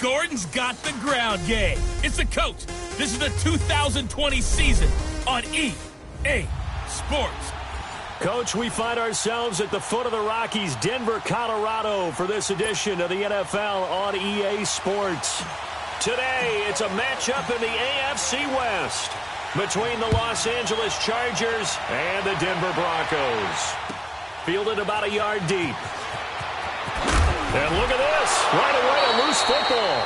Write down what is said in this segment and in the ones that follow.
Gordon's got the ground game. It's the coach. This is the 2020 season on EA Sports. Coach, we find ourselves at the foot of the Rockies, Denver, Colorado, for this edition of the NFL on EA Sports. Today, it's a matchup in the AFC West between the Los Angeles Chargers and the Denver Broncos. Fielded about a yard deep. And look at this. Right away, a loose football.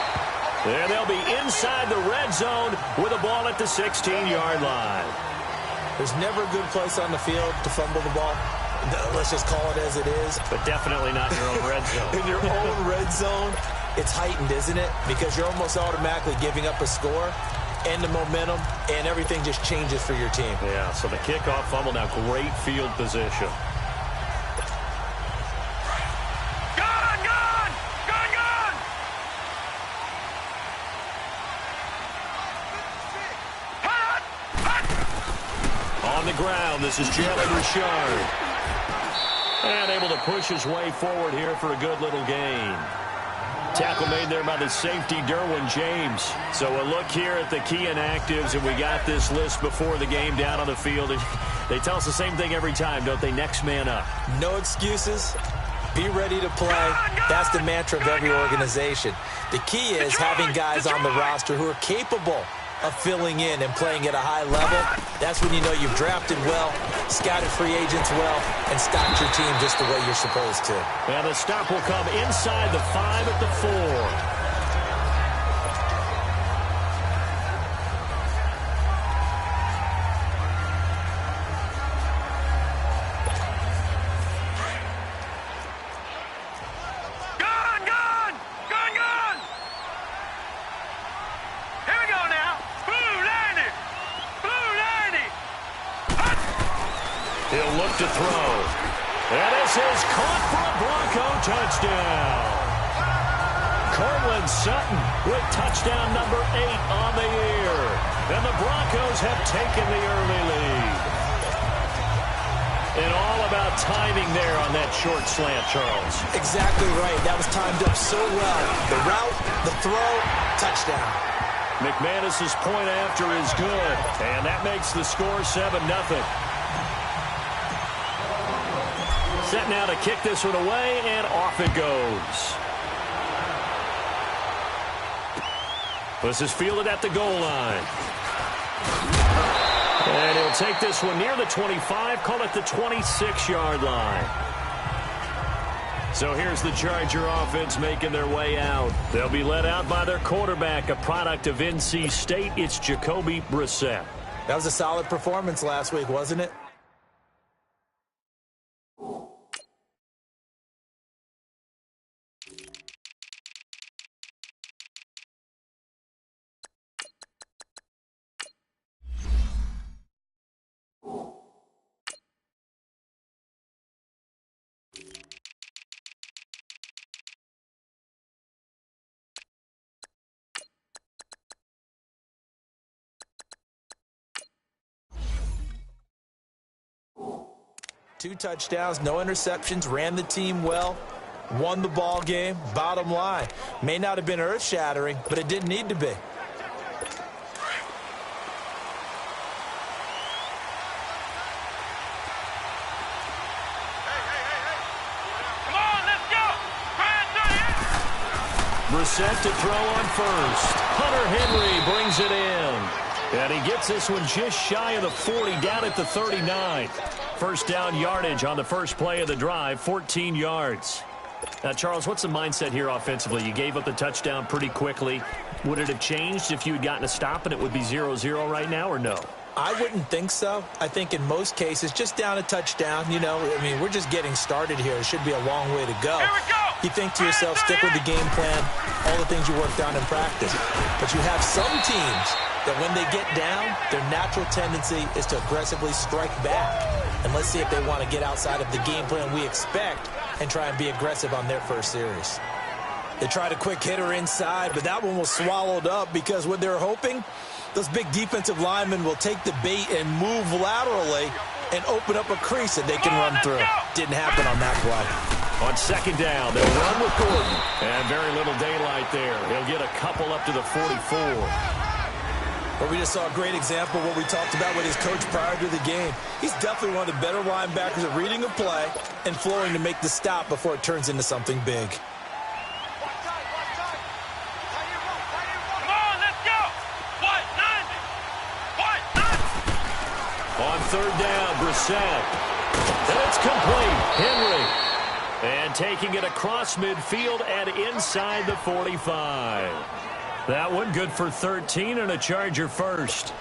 And they'll be inside the red zone with a ball at the 16-yard line. There's never a good place on the field to fumble the ball. Let's just call it as it is. But definitely not in your own red zone. In your own red zone, it's heightened, isn't it? Because you're almost automatically giving up a score and the momentum, and everything just changes for your team. Yeah, so the kickoff fumble now, great field position. On the ground, this is Jalen Richard. And able to push his way forward here for a good little gain. Tackle made there by the safety, Derwin James. So a look here at the key inactives, and we got this list before the game down on the field. And they tell us the same thing every time, don't they? Next man up. No excuses. Be ready to play. That's the mantra of every organization. The key is having guys on the roster who are capable of filling in and playing at a high level. That's when you know you've drafted well, scouted free agents well, and stocked your team just the way you're supposed to. And the stop will come inside the 5 at the 4. He'll look to throw. And this is caught for a Bronco touchdown. Cortland Sutton with touchdown number 8 on the year. And the Broncos have taken the early lead. And all about timing there on that short slant, Charles. Exactly right. That was timed up so well. The route, the throw, touchdown. McManus's point after is good. And that makes the score 7-0. Set now to kick this one away, and off it goes. This is fielded at the goal line. And he'll take this one near the 25, call it the 26-yard line. So here's the Charger offense making their way out. They'll be led out by their quarterback, a product of NC State. It's Jacoby Brissett. That was a solid performance last week, wasn't it? 2 touchdowns, no interceptions, ran the team well, won the ball game. Bottom line, may not have been earth-shattering, but it didn't need to be. Brissett to throw on first. Hunter Henry brings it in. And he gets this one just shy of the 40, down at the 39. First down yardage on the first play of the drive, 14 yards. Now, Charles, what's the mindset here offensively? You gave up the touchdown pretty quickly. Would it have changed if you had gotten a stop and it would be 0-0 right now, or no? I wouldn't think so. I think in most cases, just down a touchdown, you know, I mean, we're just getting started here. It should be a long way to go. You think to yourself, stick with the game plan, all the things you worked on in practice. But you have some teams that when they get down, their natural tendency is to aggressively strike back. And let's see if they want to get outside of the game plan we expect and try and be aggressive on their first series. They tried a quick hitter inside, but that one was swallowed up because what they're hoping, those big defensive linemen will take the bait and move laterally and open up a crease that they can run through. Didn't happen on that play. On second down, they'll run with Gordon. And very little daylight there. He'll get a couple up to the 44. Well, we just saw a great example of what we talked about with his coach prior to the game. He's definitely one of the better linebackers at reading a play and flowing to make the stop before it turns into something big. On third down, Brissett. And it's complete. Henry. And taking it across midfield and inside the 45. That one good for 13 and a Charger first.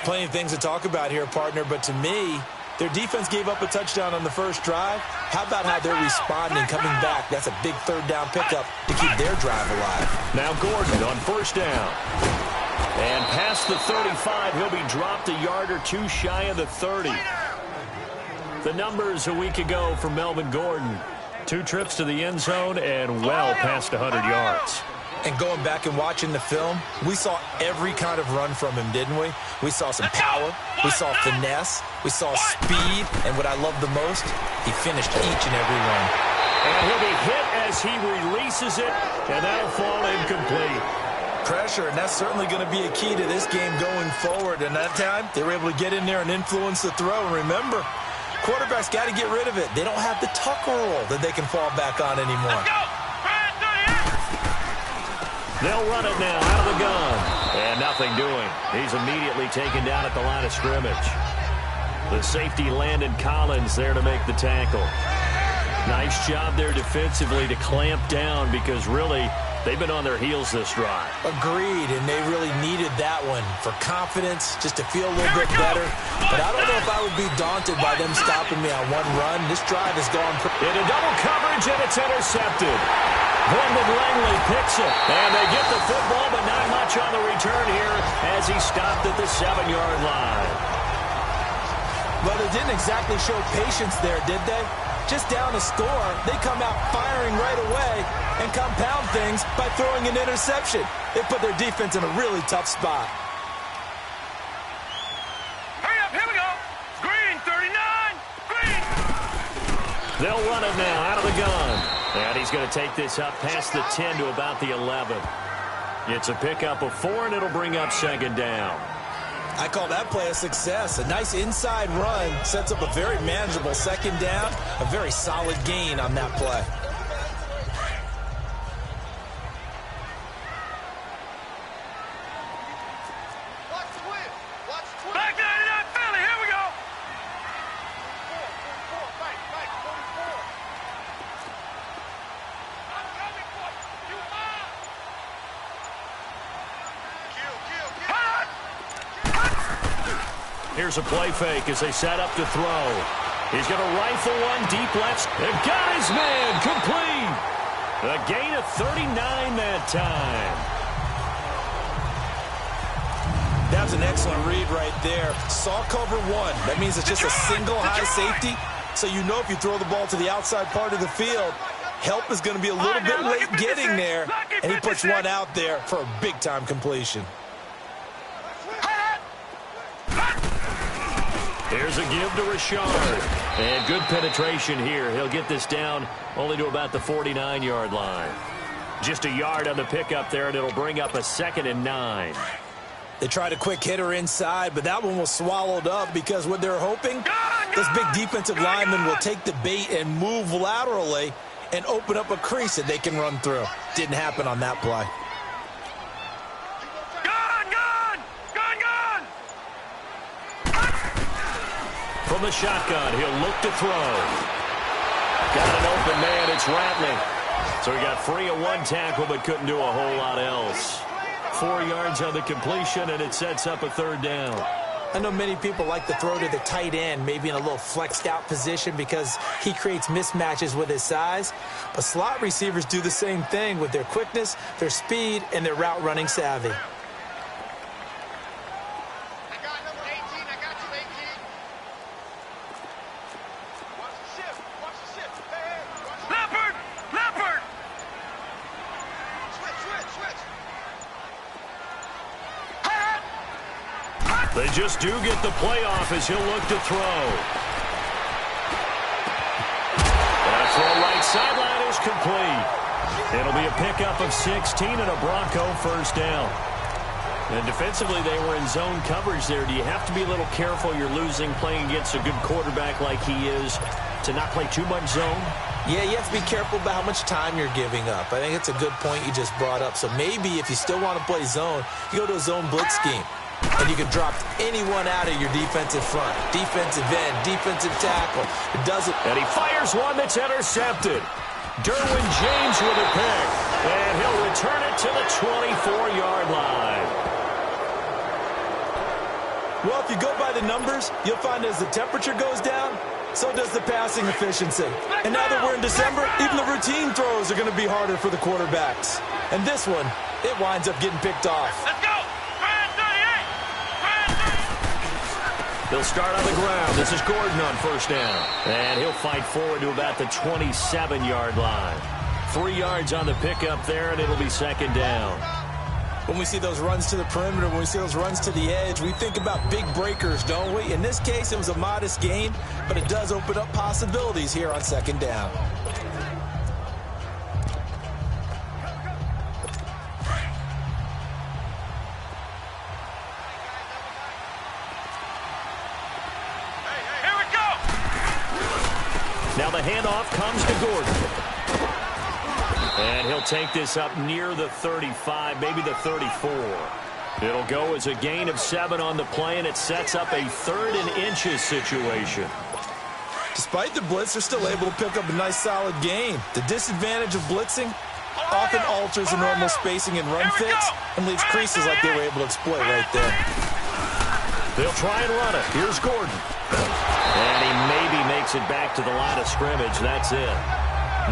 Plenty of things to talk about here, partner, but to me, their defense gave up a touchdown on the first drive. How about how they're responding, coming back? That's a big third down pickup to keep their drive alive. Now Gordon on first down. And past the 35, he'll be dropped a yard or two shy of the 30. The numbers a week ago for Melvin Gordon. 2 trips to the end zone and well past 100 yards. And going back and watching the film, we saw every kind of run from him, didn't we? We saw some power, we saw finesse, we saw speed, and what I love the most, he finished each and every run. And he'll be hit as he releases it, and that'll fall incomplete. Pressure, and that's certainly going to be a key to this game going forward. And that time, they were able to get in there and influence the throw. And remember, quarterbacks got to get rid of it. They don't have the tuck rule that they can fall back on anymore. They'll run it now out of the gun. And nothing doing. He's immediately taken down at the line of scrimmage. The safety Landon Collins there to make the tackle. Nice job there defensively to clamp down because really they've been on their heels this drive. Agreed, and they really needed that one for confidence, just to feel a little bit better. But I don't know if I would be daunted by them stopping me on one run. This drive has gone into double coverage, and it's intercepted. Brendan Langley picks it, and they get the football, but not much on the return here as he stopped at the 7-yard line. Well, they didn't exactly show patience there, did they? Just down a score, they come out firing right away and compound things by throwing an interception. They put their defense in a really tough spot. Hurry up, here we go. Green, 39, green. They'll run it now out of the gun. And he's going to take this up past the 10 to about the 11. It's a pickup of 4, and it'll bring up second down. I call that play a success. A nice inside run sets up a very manageable second down. A very solid gain on that play. Back 99 Philly, here we go. Here's a play fake as they set up to throw. He's going to rifle one deep left. They've got his man complete. A gain of 39 that time. That was an excellent read right there. Saw cover 1. That means it's just a single high safety. So you know if you throw the ball to the outside part of the field, help is going to be a little bit late getting there. And he puts one out there for a big-time completion. Here's a give to Rashard. And good penetration here. He'll get this down only to about the 49-yard line. Just a yard on the pickup there, and it'll bring up a 2nd and 9. They tried a quick hitter inside, but that one was swallowed up because what they're hoping, this big defensive lineman will take the bait and move laterally and open up a crease that they can run through. Didn't happen on that play. From the shotgun, he'll look to throw. Got an open man, it's Ratley. So he got free of one tackle, but couldn't do a whole lot else. 4 yards on the completion, and it sets up a 3rd down. I know many people like to throw to the tight end, maybe in a little flexed out position because he creates mismatches with his size. But slot receivers do the same thing with their quickness, their speed, and their route running savvy. They just do get the playoff as he'll look to throw. That throw right sideline is complete. It'll be a pickup of 16 and a Bronco 1st down. And defensively, they were in zone coverage there. Do you have to be a little careful? You're losing playing against a good quarterback like he is to not play too much zone? Yeah, you have to be careful about how much time you're giving up. I think it's a good point you just brought up. So maybe if you still want to play zone, you go to a zone blitz scheme. And you can drop anyone out of your defensive front. Defensive end, defensive tackle. It doesn't. And he fires one that's intercepted. Derwin James with a pick. And he'll return it to the 24-yard line. Well, if you go by the numbers, you'll find as the temperature goes down, so does the passing efficiency. And now that we're in December, even the routine throws are going to be harder for the quarterbacks. And this one, it winds up getting picked off. Let's go! They'll start on the ground. This is Gordon on 1st down. And he'll fight forward to about the 27-yard line. 3 yards on the pickup there, and it'll be 2nd down. When we see those runs to the perimeter, when we see those runs to the edge, we think about big breakers, don't we? In this case, it was a modest gain, but it does open up possibilities here on 2nd down. Now the handoff comes to Gordon. And he'll take this up near the 35, maybe the 34. It'll go as a gain of 7 on the play, and it sets up a 3rd and inches situation. Despite the blitz, they're still able to pick up a nice solid gain. The disadvantage of blitzing often alters the normal spacing and run fits and leaves creases like they were able to exploit right there. They'll try and run it. Here's Gordon. And he maybe makes it back to the line of scrimmage. That's it.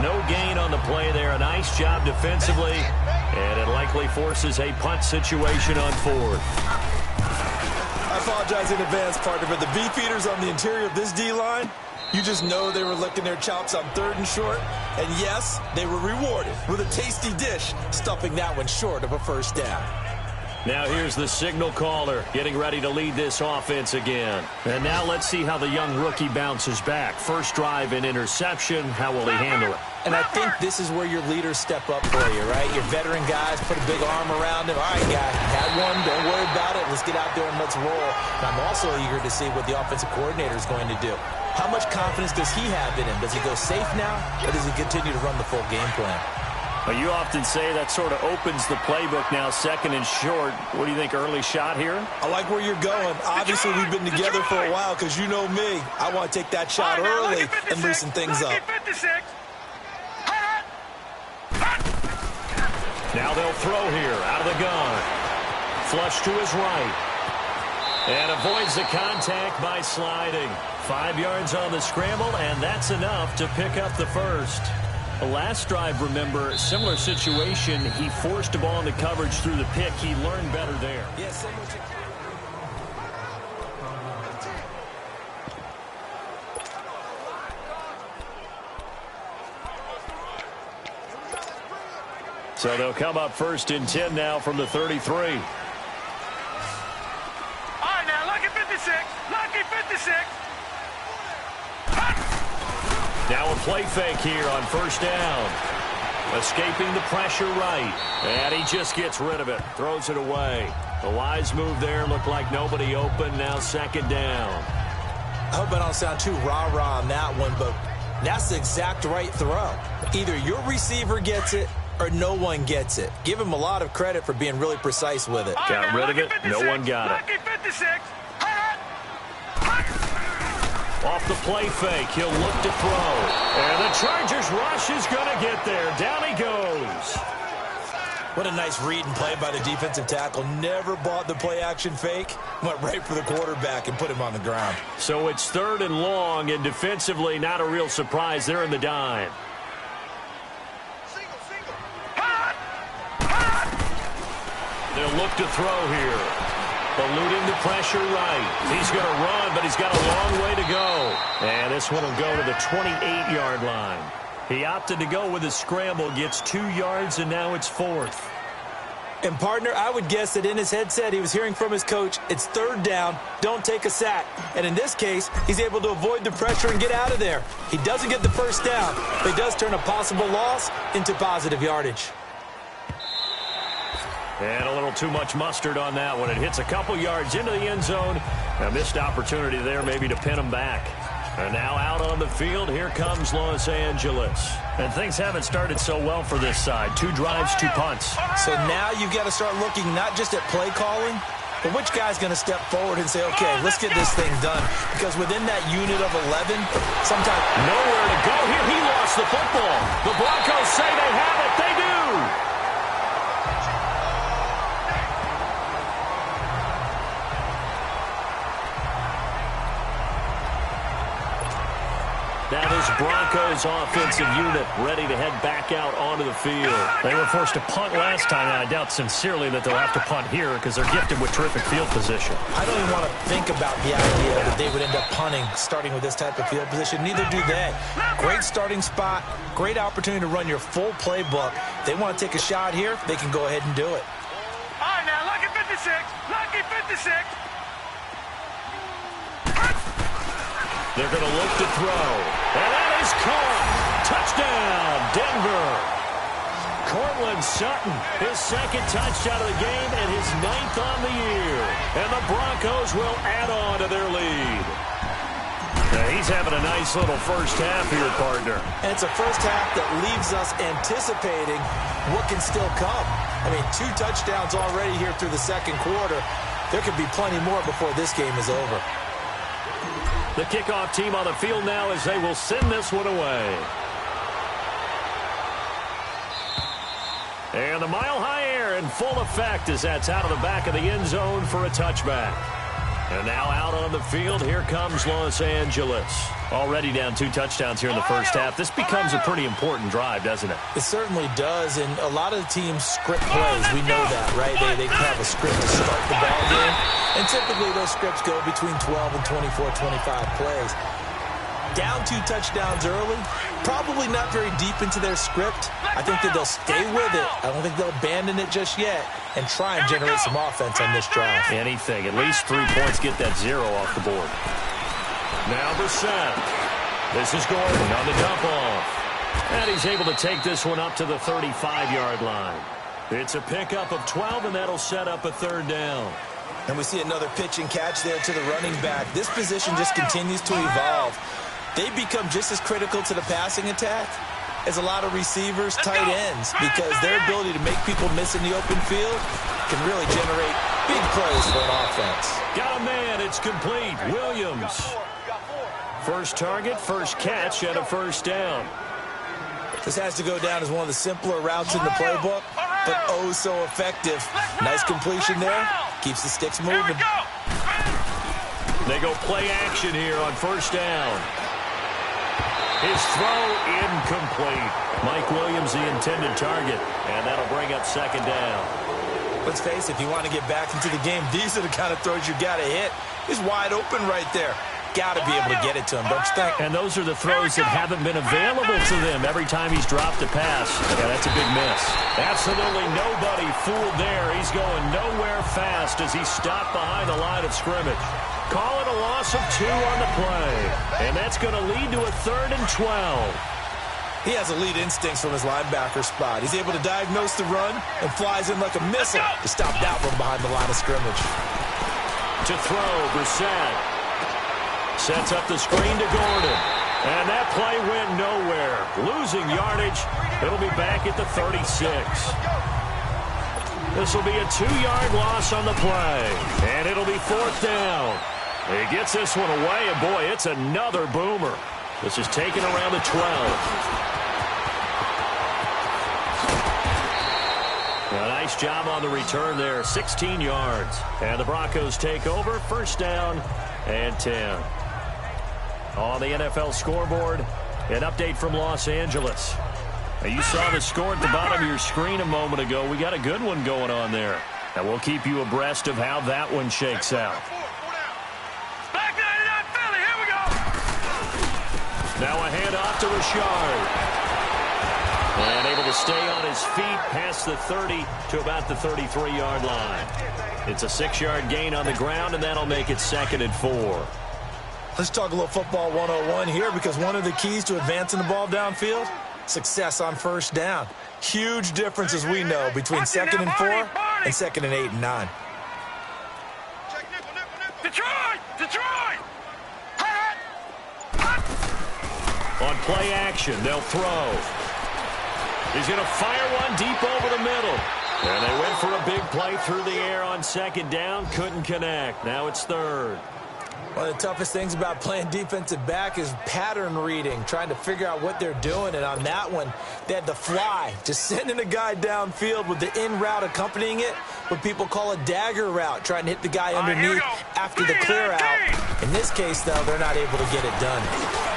No gain on the play there. A nice job defensively. And it likely forces a punt situation on 4th. I apologize in advance, partner, but the beefeaters on the interior of this D-line, you just know they were licking their chops on 3rd and short. And yes, they were rewarded with a tasty dish, stuffing that one short of a 1st down. Now here's the signal caller getting ready to lead this offense again. And now let's see how the young rookie bounces back. 1st drive and interception. How will he handle it? And I think this is where your leaders step up for you, right? Your veteran guys put a big arm around him. All right, guy, had one. Don't worry about it. Let's get out there and let's roll. And I'm also eager to see what the offensive coordinator is going to do. How much confidence does he have in him? Does he go safe now, or does he continue to run the full game plan? Well, you often say that sort of opens the playbook now, 2nd and short. What do you think, early shot here? I like where you're going. Obviously, we've been together for a while because you know me. I want to take that shot early and loosen things up. Now they'll throw here out of the gun. Flush to his right. And avoids the contact by sliding. 5 yards on the scramble, and that's enough to pick up the 1st. The last drive, remember, similar situation. He forced a ball in the coverage through the pick. He learned better there. Yes, so they'll come up 1st and 10 now from the 33. All right, now, lucky 56. Lucky 56. Now a play fake here on first down. Escaping the pressure right. And he just gets rid of it. Throws it away. The wise move there. Looked like nobody open. Now second down. I hope I don't sound too rah-rah on that one, but that's the exact right throw. Either your receiver gets it or no one gets it. Give him a lot of credit for being really precise with it. Got rid of it. No one got it. Off the play fake, he'll look to throw. And the Chargers rush is going to get there. Down he goes. What a nice read and play by the defensive tackle. Never bought the play action fake. Went right for the quarterback and put him on the ground. So it's 3rd and long, and defensively not a real surprise. They're in the dime. They'll look to throw here. Eluding the pressure right. He's going to run, but he's got a long way to go. And this one will go to the 28-yard line. He opted to go with his scramble, gets 2 yards, and now it's 4th. And, partner, I would guess that in his headset he was hearing from his coach, it's 3rd down, don't take a sack. And in this case, he's able to avoid the pressure and get out of there. He doesn't get the first down, but he does turn a possible loss into positive yardage. And a little too much mustard on that one. It hits a couple yards into the end zone. A missed opportunity there maybe to pin him back. And now out on the field, here comes Los Angeles. And things haven't started so well for this side. 2 drives, 2 punts. So now you've got to start looking not just at play calling, but which guy's going to step forward and say, okay, let's get this thing done. Because within that unit of 11, sometimes nowhere to go here. He lost the football. The Broncos say they have it. They do. Now this Broncos offensive unit ready to head back out onto the field. They were forced to punt last time, and I doubt sincerely that they'll have to punt here because they're gifted with terrific field position. I don't even want to think about the idea that they would end up punting starting with this type of field position. Neither do they. Great starting spot, great opportunity to run your full playbook. They want to take a shot here, they can go ahead and do it. All right, now, lucky 56. Lucky 56. They're going to look to throw. And that is caught. Touchdown, Denver. Cortland Sutton, his 2nd touchdown of the game and his 9th on the year. And the Broncos will add on to their lead. Now he's having a nice little first half here, partner. And it's a first half that leaves us anticipating what can still come. I mean, 2 touchdowns already here through the 2nd quarter. There could be plenty more before this game is over. The kickoff team on the field now as they will send this one away. And the mile-high air in full effect as that's out of the back of the end zone for a touchback. And now out on the field, here comes Los Angeles. Already down 2 touchdowns here in the first half. This becomes a pretty important drive, doesn't it? It certainly does, and a lot of the teams script plays. We know that, right? They have a script to start the ball game, and typically those scripts go between 12 and 24, 25 plays. Down 2 touchdowns early, probably not very deep into their script. I think that they'll stay with it. I don't think they'll abandon it just yet and try and generate some offense on this drive. Anything. At least 3 points, get that 0 off the board. Now Brissett. This is Gordon on the dump off. And he's able to take this one up to the 35-yard line. It's a pickup of 12, and that'll set up a 3rd down. And we see another pitch and catch there to the running back. This position just continues to evolve. They become just as critical to the passing attack as a lot of receivers, tight ends, because their ability to make people miss in the open field can really generate big plays for an offense. Got a man. It's complete. Williams. First target, first catch, and a 1st down. This has to go down as one of the simpler routes in the playbook, but oh so effective. Nice completion there. Keeps the sticks moving. They go play action here on 1st down. His throw incomplete. Mike Williams, the intended target, and that'll bring up 2nd down. Let's face it, if you want to get back into the game, these are the kind of throws you got to hit. He's wide open right there. Got to be able to get it to him, don't you think? And those are the throws that haven't been available to them every time he's dropped a pass. Yeah, that's a big miss. Absolutely nobody fooled there. He's going nowhere fast as he stopped behind the line of scrimmage. Call it a loss of 2 on the play. And that's going to lead to a 3rd and 12. He has elite instincts from his linebacker spot. He's able to diagnose the run and flies in like a missile to stop that one behind the line of scrimmage. To throw, Brissett. Sets up the screen to Gordon. And that play went nowhere. Losing yardage. It'll be back at the 36. This will be a 2-yard loss on the play. And it'll be 4th down. He gets this one away, and boy, it's another boomer. This is taken around the 12. A nice job on the return there, 16 yards. And the Broncos take over, 1st down and 10. On the NFL scoreboard, an update from Los Angeles. Now, you saw the score at the bottom of your screen a moment ago. We got a good one going on there. And we'll keep you abreast of how that one shakes out. Back 99 Philly, here we go. Now a handoff to Richard. And able to stay on his feet past the 30 to about the 33-yard line. It's a 6-yard gain on the ground, and that'll make it 2nd and 4. Let's talk a little football 101 here, because one of the keys to advancing the ball downfield, success on 1st down. Huge difference, as we know, between 2nd and 4 and 2nd and 8 and 9. Detroit! Detroit! On play action, they'll throw. He's going to fire one deep over the middle. And they went for a big play through the air on 2nd down. Couldn't connect. Now it's 3rd. One of the toughest things about playing defensive back is pattern reading, trying to figure out what they're doing. And on that one, they had the fly, just sending a guy downfield with the in route accompanying it, what people call a dagger route, trying to hit the guy underneath after the clear out. In this case, though, they're not able to get it done.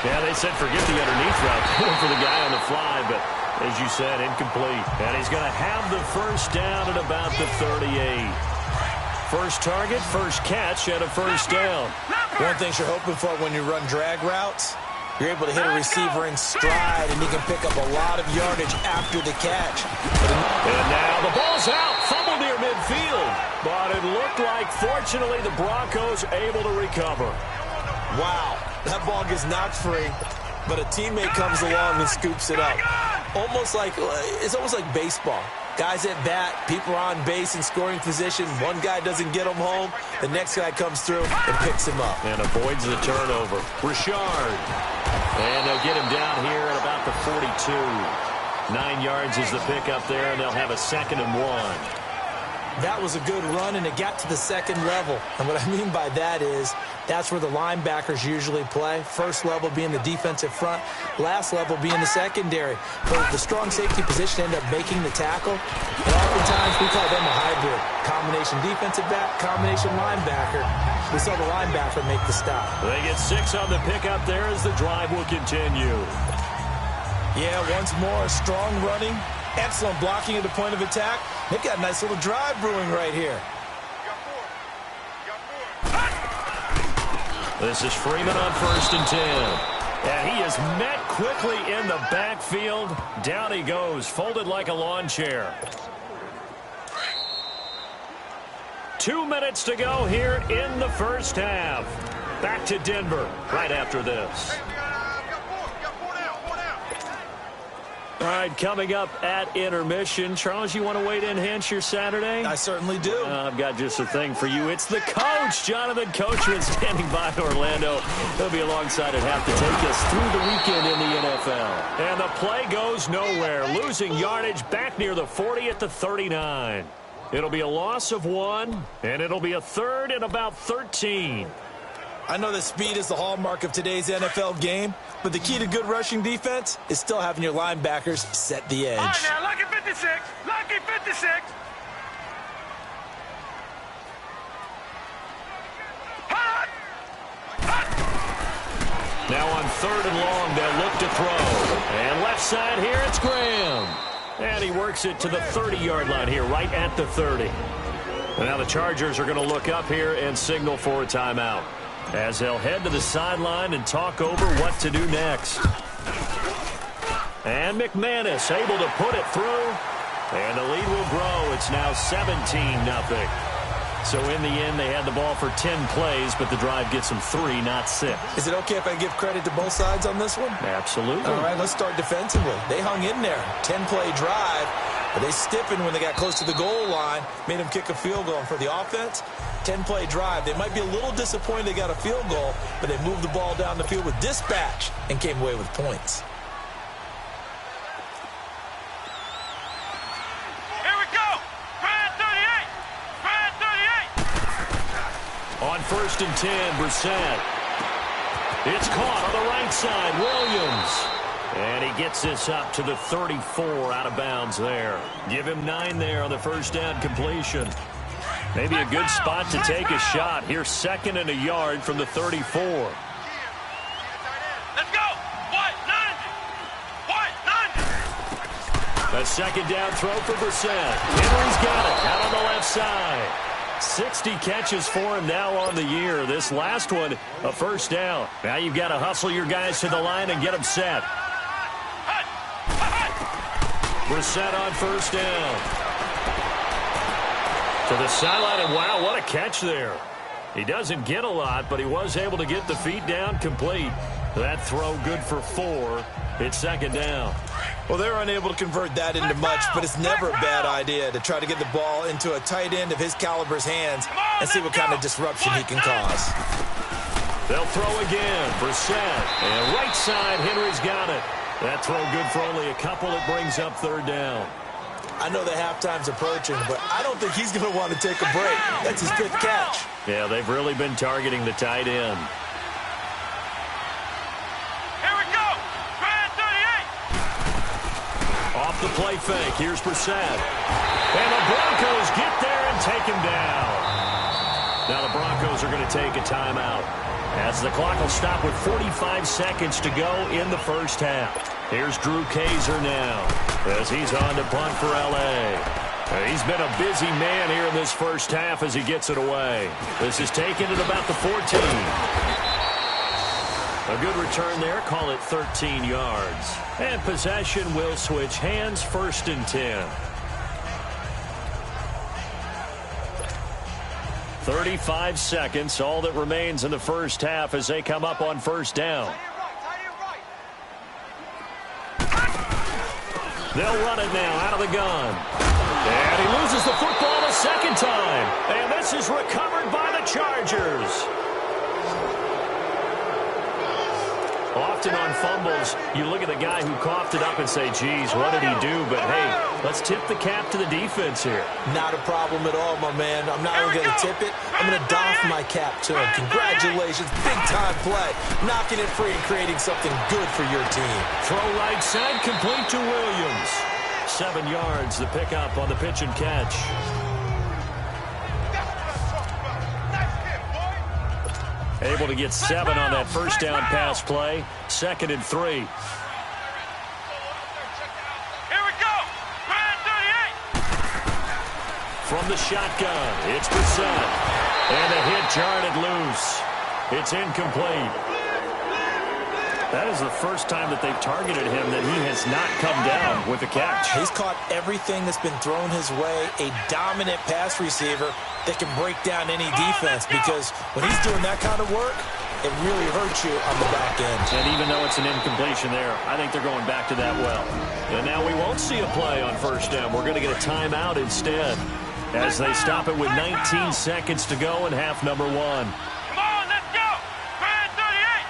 Yeah, they said forget the underneath route, going for the guy on the fly, but as you said, incomplete. And he's going to have the 1st down at about the 38. First target, first catch, and a 1st down. One thing you're hoping for when you run drag routes, you're able to hit a receiver in stride, and you can pick up a lot of yardage after the catch. And now the ball's out, fumbled near midfield. But it looked like, fortunately, the Broncos able to recover. Wow, that ball gets knocked free, but a teammate comes along and scoops it up. It's almost like baseball. Guys at bat, people are on base in scoring position. One guy doesn't get him home. The next guy comes through and picks him up. And avoids the turnover. Richard. And they'll get him down here at about the 42. 9 yards is the pickup there, and they'll have a 2nd and 1. That was a good run, and it got to the 2nd level. And what I mean by that is that's where the linebackers usually play. First level being the defensive front, last level being the secondary. But the strong safety position ended up making the tackle. And oftentimes we call them a hybrid. Combination defensive back, combination linebacker. We saw the linebacker make the stop. They get 6 on the pickup there as the drive will continue. Yeah, once more, strong running. Excellent blocking at the point of attack. They've got a nice little drive brewing right here. This is Freeman on 1st and 10. And he is met quickly in the backfield. Down he goes, folded like a lawn chair. 2 minutes to go here in the 1st half. Back to Denver right after this. All right, coming up at intermission. Charles, you want to wait in Hampshire Saturday? I certainly do. I've got just a thing for you. It's the coach, Jonathan Coachman, standing by in Orlando. He'll be alongside at half to take us through the weekend in the NFL. And the play goes nowhere. Losing yardage back near the 40 at the 39. It'll be a loss of 1, and it'll be a 3rd and about 13. I know that speed is the hallmark of today's NFL game, but the key to good rushing defense is still having your linebackers set the edge. All right, now, lucky 56. Lucky 56. Hot. Hot. Now on 3rd and long, they'll look to throw. And left side here, it's Graham. And he works it to the 30-yard line here, right at the 30. And now the Chargers are going to look up here and signal for a timeout, as they'll head to the sideline and talk over what to do next. And McManus able to put it through. And the lead will grow. It's now 17-0. So in the end, they had the ball for 10 plays, but the drive gets them 3, not 6. Is it okay if I give credit to both sides on this one? Absolutely. All right, let's start defensively. They hung in there. 10-play drive, but they stiffened when they got close to the goal line, made them kick a field goal. And for the offense, 10-play drive. They might be a little disappointed they got a field goal, but they moved the ball down the field with dispatch and came away with points. On 1st and 10, Brissett. It's caught on the right side, Williams. And he gets this up to the 34, out of bounds there. Give him 9 there on the first down completion. Maybe a good spot to take a shot. Here's 2nd and a yard from the 34. Let's go! A 2nd down throw for Brissett. Henry's got it out on the left side. 60 catches for him now on the year. This last one, a first down. Now you've got to hustle your guys to the line and get them set. Brissett on first down. To the sideline, and wow, what a catch there. He doesn't get a lot, but he was able to get the feet down complete. That throw good for 4. It's 2nd down. Well, they're unable to convert that into much, but it's never a bad idea to try to get the ball into a tight end of his caliber's hands and see what kind of disruption he can cause. They'll throw again. Brissett. And right side, Henry's got it. That throw good for only a couple. It brings up 3rd down. I know the halftime's approaching, but I don't think he's going to want to take a break. That's his 5th catch. Yeah, they've really been targeting the tight end. Off the play fake. Here's Brissett. And the Broncos get there and take him down. Now the Broncos are going to take a timeout, as the clock will stop with 45 seconds to go in the first half. Here's Drew Kaiser now, as he's on to punt for L.A. He's been a busy man here in this first half as he gets it away. This is taken at about the 14. A good return there. Call it 13 yards. And possession will switch hands. 1st and 10. 35 seconds. All that remains in the first half as they come up on first down. They'll run it now out of the gun. And he loses the football a 2nd time. And this is recovered by the Chargers. Often on fumbles, you look at the guy who coughed it up and say, geez, what did he do? But, hey, let's tip the cap to the defense here. Not a problem at all, my man. I'm not only going to tip it, I'm going to doff my cap to him. Congratulations, big-time play. Knocking it free and creating something good for your team. Throw right side, complete to Williams. 7 yards, the pickup on the pitch and catch. Able to get 7 on that first down pass play. 2nd and 3. Here we go. From the shotgun, it's Brissett. And a hit jarred loose. It's incomplete. That is the first time that they've targeted him that he has not come down with a catch. He's caught everything that's been thrown his way. A dominant pass receiver that can break down any defense, because when he's doing that kind of work, it really hurts you on the back end. And even though it's an incompletion there, I think they're going back to that well. And now we won't see a play on first down. We're going to get a timeout instead, as they stop it with 19 seconds to go in half number 1. Come on, let's go. Brand 38.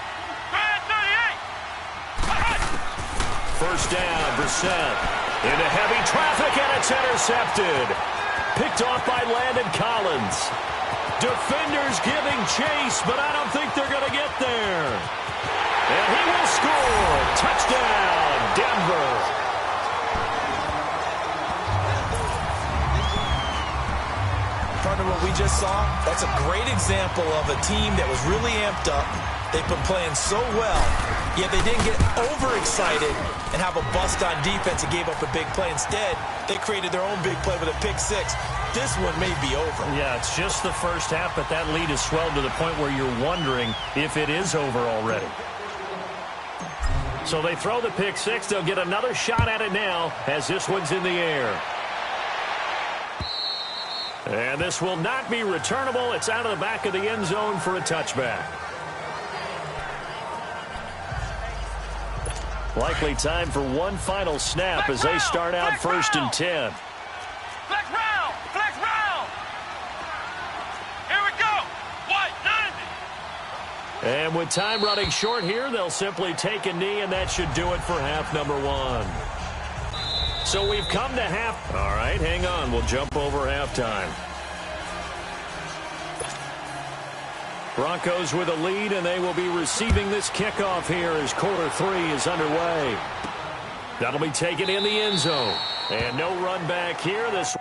First down, Brissett. Into heavy traffic, and it's intercepted. Picked off by Landon Collins. Defenders giving chase, but I don't think they're going to get there. And he will score. Touchdown, Denver. Partner, what we just saw, that's a great example of a team that was really amped up. They've been playing so well, yet they didn't get overexcited and have a bust on defense and gave up a big play. Instead, they created their own big play with a pick 6. This one may be over. Yeah, it's just the first half, but that lead has swelled to the point where you're wondering if it is over already. So they throw the pick 6. They'll get another shot at it now as this one's in the air. And this will not be returnable. It's out of the back of the end zone for a touchback. Likely time for one final snap as they start out 1st and 10. Flex round! Flex round! Here we go! What? 90! And with time running short here, they'll simply take a knee, and that should do it for half number 1. So we've come to half. All right, hang on. We'll jump over halftime. Broncos with a lead, and they will be receiving this kickoff here as quarter 3 is underway. That'll be taken in the end zone. And no run back here. This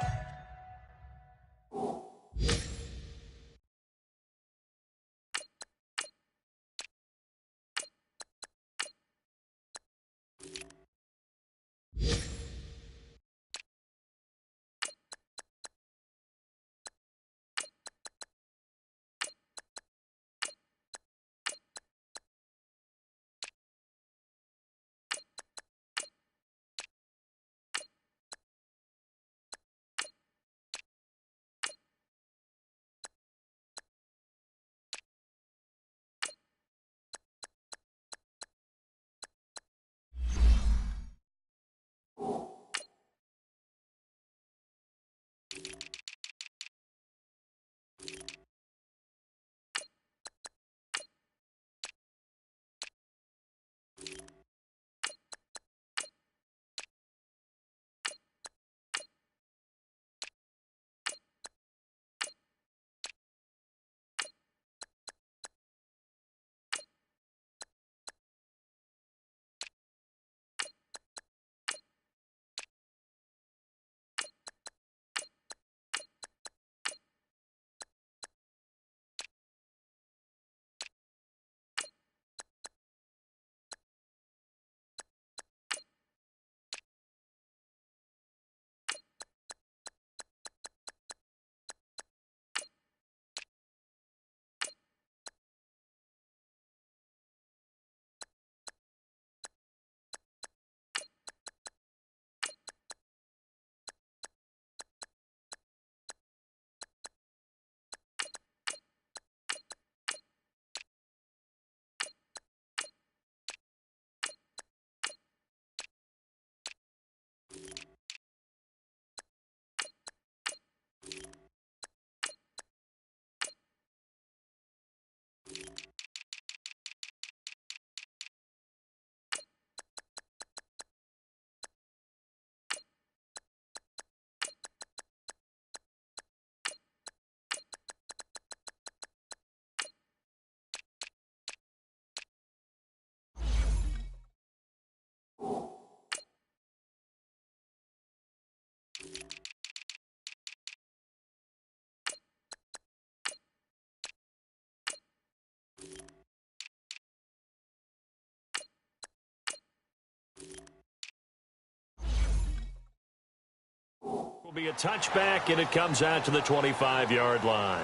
will be a touchback, and it comes out to the 25-yard line.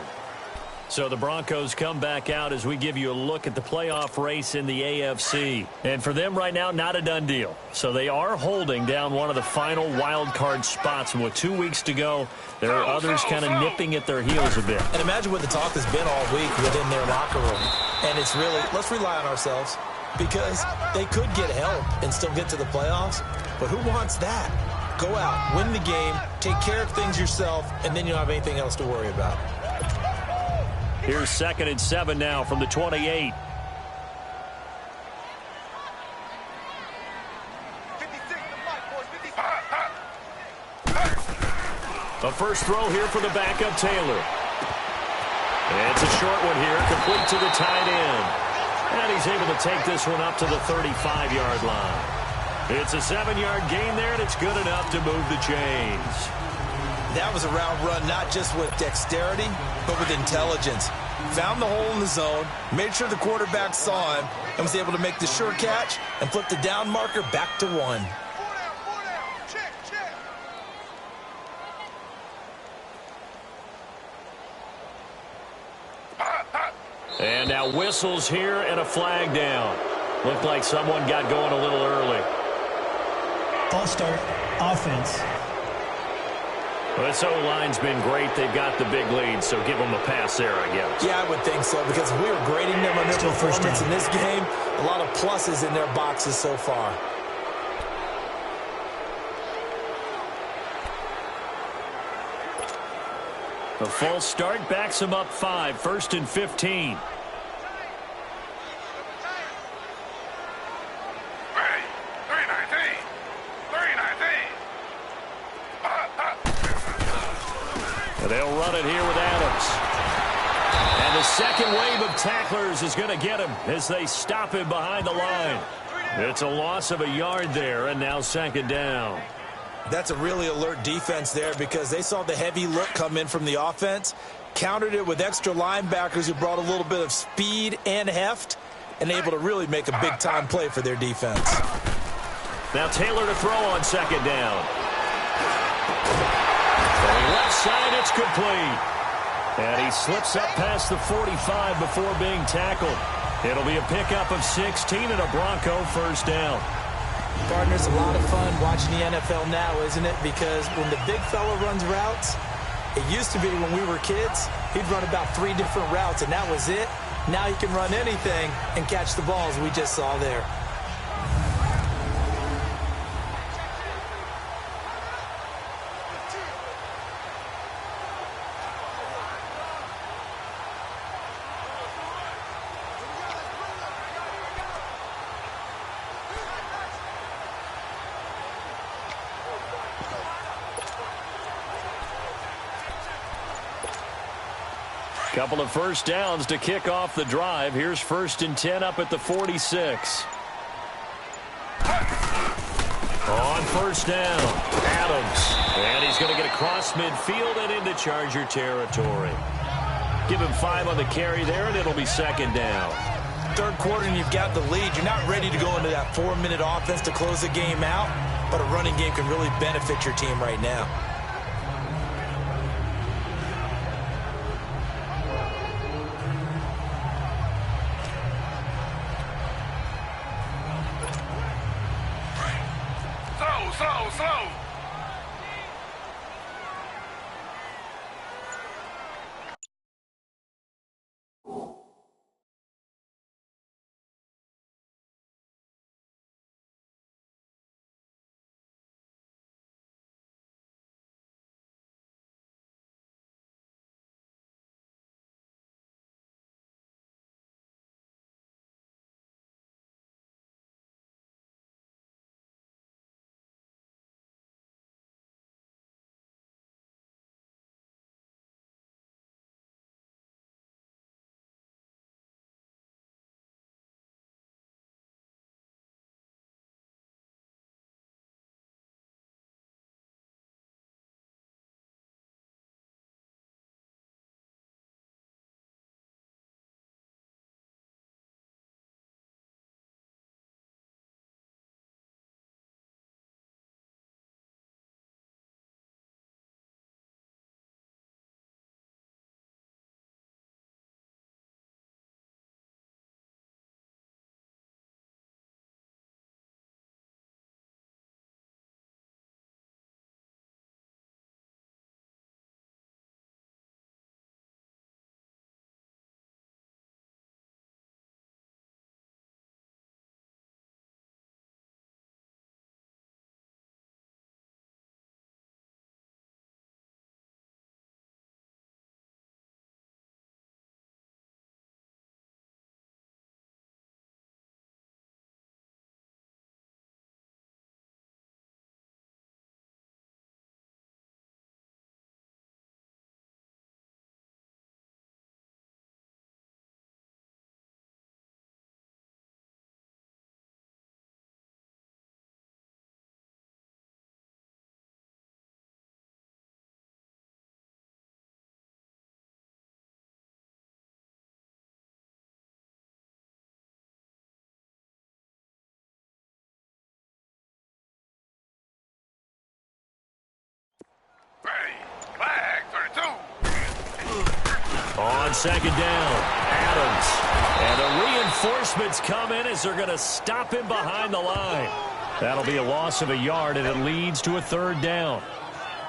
So the Broncos come back out as we give you a look at the playoff race in the AFC. And for them right now, not a done deal. So they are holding down one of the final wild card spots. And with 2 weeks to go, there are others kind of nipping at their heels a bit. And imagine what the talk has been all week within their locker room. And it's really, let's rely on ourselves, because they could get help and still get to the playoffs. But who wants that? Go out, win the game, take care of things yourself, and then you don't have anything else to worry about. Here's 2nd and 7 now from the 28. A first throw here for the backup Taylor. And it's a short one here, complete to the tight end. And he's able to take this one up to the 35-yard line. It's a 7-yard gain there, and it's good enough to move the chains. That was a route run, not just with dexterity, but with intelligence. Found the hole in the zone, made sure the quarterback saw him, and was able to make the sure catch and flip the down marker back to 1. And now whistles here and a flag down. Looked like someone got going a little early. False start, offense. Well, this O-line's been great. They've got the big lead, so give them a pass there, I guess. Yeah, I would think so, because we were grading them on their performance in this game. A lot of pluses in their boxes so far. A false start backs them up 5, 1st and 15. They'll run it here with Adams. And the second wave of tacklers is going to get him as they stop him behind the line. It's a loss of a yard there, and now 2nd down. That's a really alert defense there, because they saw the heavy look come in from the offense, countered it with extra linebackers who brought a little bit of speed and heft, and able to really make a big-time play for their defense. Now Taylor to throw on 2nd down. From the left side, it's complete. And he slips up past the 45 before being tackled. It'll be a pickup of 16 and a Bronco 1st down. Partner, it's a lot of fun watching the NFL now, isn't it? Because when the big fella runs routes, it used to be when we were kids, he'd run about 3 different routes, and that was it. Now he can run anything and catch the balls we just saw there. Couple of 1st downs to kick off the drive. Here's 1st and 10 up at the 46. On 1st down, Adams. And he's going to get across midfield and into Charger territory. Give him 5 on the carry there, and it'll be 2nd down. 3rd quarter, and you've got the lead. You're not ready to go into that 4-minute offense to close the game out, but a running game can really benefit your team right now. Slow. On 2nd down, Adams. And the reinforcements come in as they're going to stop him behind the line. That'll be a loss of a yard, and it leads to a 3rd down.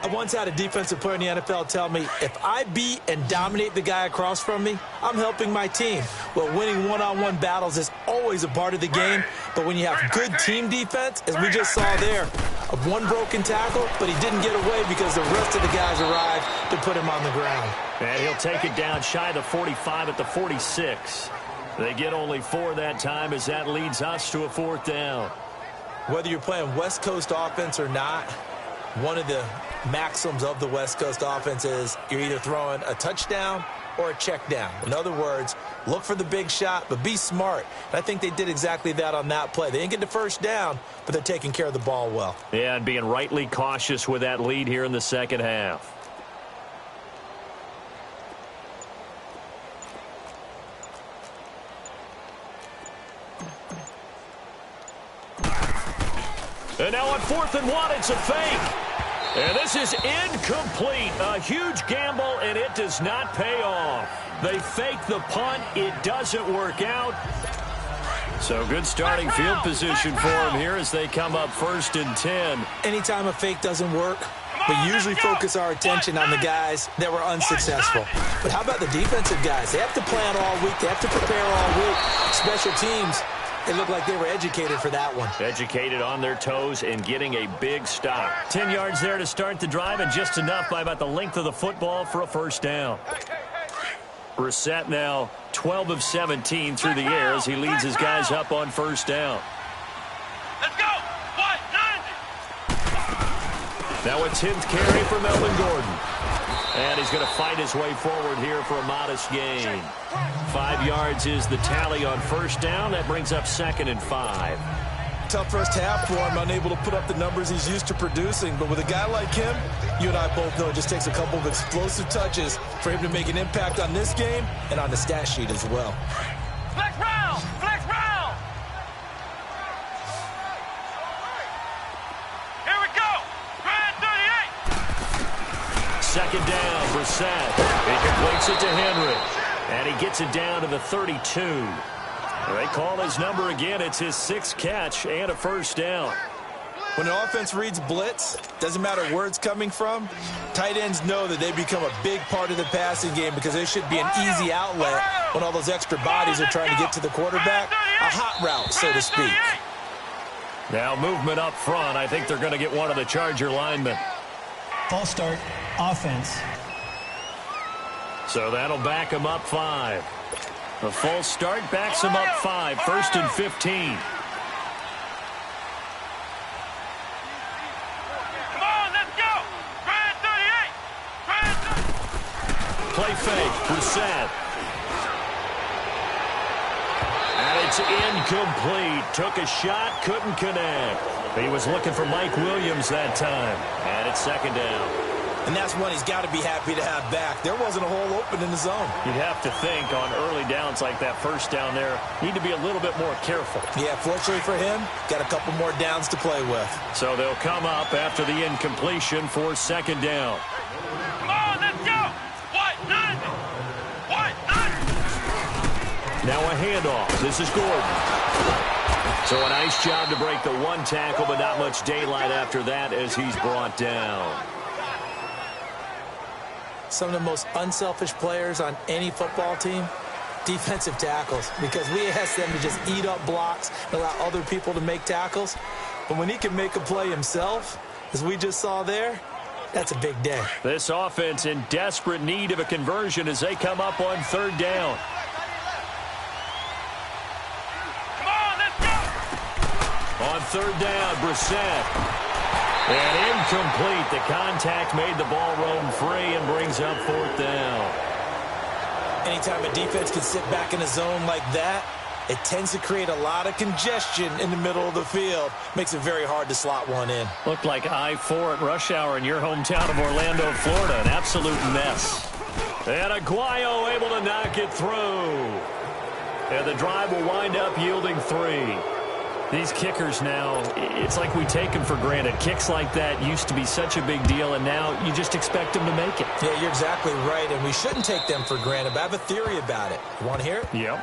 I once had a defensive player in the NFL tell me, if I beat and dominate the guy across from me, I'm helping my team. Well, winning one-on-one battles is always a part of the game, but when you have good team defense, as we just saw there, one broken tackle, but he didn't get away because the rest of the guys arrived to put him on the ground. And he'll take it down shy of the 45 at the 46. They get only 4 that time as that leads us to a 4th down. Whether you're playing West Coast offense or not, one of the maxims of the West Coast offense is you're either throwing a touchdown or a check down. In other words, look for the big shot, but be smart. And I think they did exactly that on that play. They didn't get the first down, but they're taking care of the ball well. Yeah, and being rightly cautious with that lead here in the second half. And now on 4th and 1, it's a fake. And this is incomplete. A huge gamble, and it does not pay off. They fake the punt. It doesn't work out. So good starting field position for them here as they come up 1st and 10. Anytime a fake doesn't work, we usually focus our attention on the guys that were unsuccessful. But how about the defensive guys? They have to plan all week. They have to prepare all week. Special teams, it looked like they were educated for that one. Educated on their toes and getting a big stop. 10 yards there to start the drive, and just enough by about the length of the football for a 1st down. Brissett now 12 of 17 through the air as he leads his guys up on 1st down. Let's go. What? 90. Now a 10th carry for Melvin Gordon. And he's going to fight his way forward here for a modest gain. 5 yards is the tally on 1st down. That brings up 2nd and 5. Tough first half for him, unable to put up the numbers he's used to producing. But with a guy like him, you and I both know it just takes a couple of explosive touches for him to make an impact on this game and on the stat sheet as well. Flex round. Flex round. Here we go. Grand 38. 2nd down, Brissett. He completes it to Henry. And he gets it down to the 32. They call his number again. It's his 6th catch and a 1st down. When an offense reads blitz, doesn't matter where it's coming from, tight ends know that they become a big part of the passing game because they should be an easy outlet when all those extra bodies are trying to get to the quarterback. A hot route, so to speak. Now movement up front. I think they're going to get one of the Charger linemen. False start, offense. So that'll back him up 5. The false start backs him up 5. 1st and 15. Come on, let's go. Grand 38. Grand 38. Play fake. Brissett. And it's incomplete. Took a shot, couldn't connect. He was looking for Mike Williams that time. And it's 2nd down. And that's one he's got to be happy to have back. There wasn't a hole open in the zone. You'd have to think on early downs like that 1st down there, need to be a little bit more careful. Yeah, fortunately for him, got a couple more downs to play with. So they'll come up after the incompletion for 2nd down. Come on, let's go. What? 90. What? 90. Now a handoff. This is Gordon. So a nice job to break the 1 tackle, but not much daylight after that as he's brought down. Some of the most unselfish players on any football team, defensive tackles, because we ask them to just eat up blocks and allow other people to make tackles. But when he can make a play himself, as we just saw there, that's a big day. This offense in desperate need of a conversion as they come up on 3rd down. Come on, let's go. On 3rd down, Brissett. And incomplete. The contact made the ball roam free and brings up 4th down. Anytime a defense can sit back in a zone like that, it tends to create a lot of congestion in the middle of the field. Makes it very hard to slot one in. Looked like I-4 at rush hour in your hometown of Orlando, Florida. An absolute mess. And Aguayo able to knock it through. And the drive will wind up yielding 3. These kickers now, it's like we take them for granted. Kicks like that used to be such a big deal, and now you just expect them to make it. Yeah, you're exactly right, and we shouldn't take them for granted, but I have a theory about it. You want to hear it? Yep.